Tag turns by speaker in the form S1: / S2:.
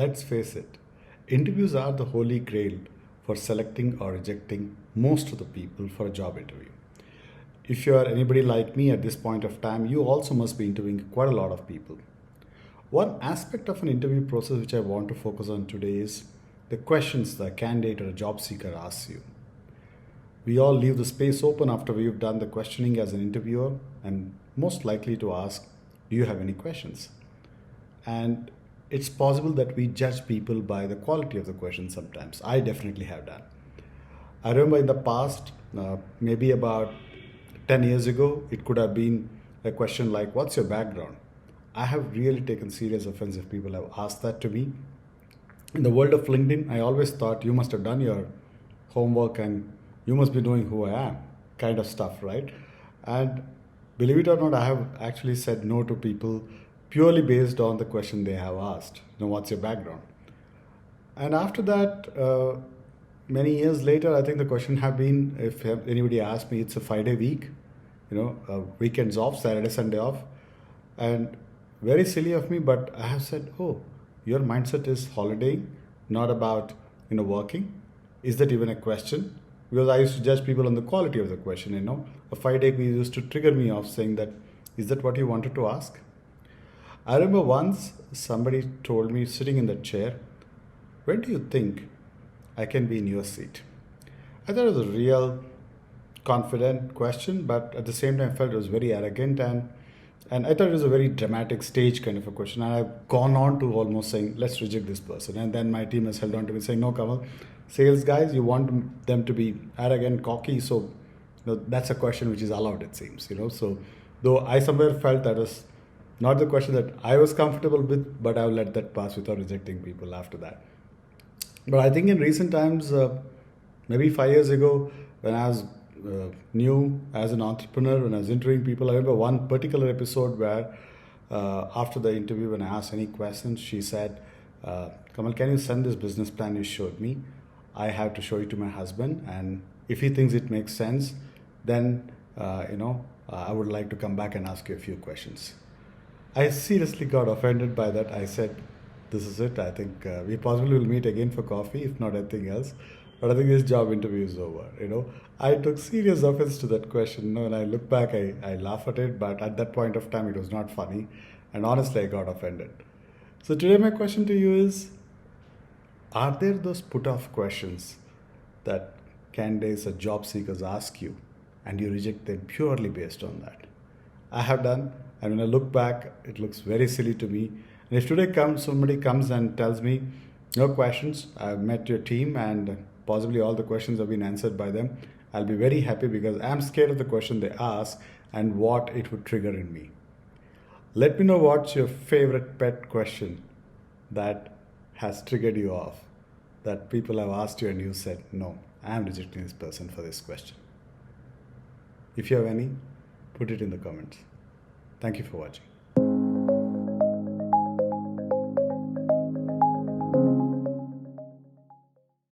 S1: let's face it, interviews are the holy grail for selecting or rejecting most of the people for a job interview. If you are anybody like me at this point of time, you also must be interviewing quite a lot of people. One aspect of an interview process which I want to focus on today is the questions the candidate or a job seeker asks you. We all leave the space open after we've done the questioning as an interviewer and most likely to ask, do you have any questions? And it's possible that we judge people by the quality of the question sometimes. I definitely have done. I remember in the past, maybe about 10 years ago, it could have been a question like, what's your background? I have really taken serious offense if people have asked that to me. In the world of LinkedIn, I always thought you must have done your homework and you must be knowing who I am, kind of stuff, right? And believe it or not, I have actually said no to people purely based on the question they have asked. What's your background? And after that, many years later, I think the question have been, if anybody asked me, it's a 5-day week, weekends off, Saturday, Sunday off. And very silly of me, but I have said, oh, your mindset is holidaying, not about, working. Is that even a question? Because I used to judge people on the quality of the question, A 5-day week used to trigger me off saying that, is that what you wanted to ask? I remember once somebody told me sitting in that chair, when do you think I can be in your seat? I thought it was a real confident question, but at the same time I felt it was very arrogant and I thought it was a very dramatic stage kind of a question. And I've gone on to almost saying, let's reject this person. And then my team has held on to me saying, no, Kamal, sales guys, you want them to be arrogant, cocky. So that's a question which is allowed, it seems, So though I somewhere felt that was not the question that I was comfortable with, but I'll let that pass without rejecting people after that. But I think in recent times, maybe 5 years ago, when I was new as an entrepreneur, when I was interviewing people, I remember one particular episode where after the interview, when I asked any questions, she said, Kamal, can you send this business plan you showed me? I have to show it to my husband. And if he thinks it makes sense, then, I would like to come back and ask you a few questions. I seriously got offended by that. I said, this is it. I think we possibly will meet again for coffee, if not anything else. But I think this job interview is over. I took serious offense to that question. When I look back, I laugh at it. But at that point of time, it was not funny. And honestly, I got offended. So today my question to you is, are there those put-off questions that candidates or job seekers ask you and you reject them purely based on that? I have done. And when I look back, it looks very silly to me. And if today somebody comes and tells me, no questions, I've met your team and possibly all the questions have been answered by them, I'll be very happy because I'm scared of the question they ask and what it would trigger in me. Let me know what's your favorite pet question that has triggered you off, that people have asked you and you said, no, I'm rejecting this person for this question. If you have any, put it in the comments. Thank you for watching.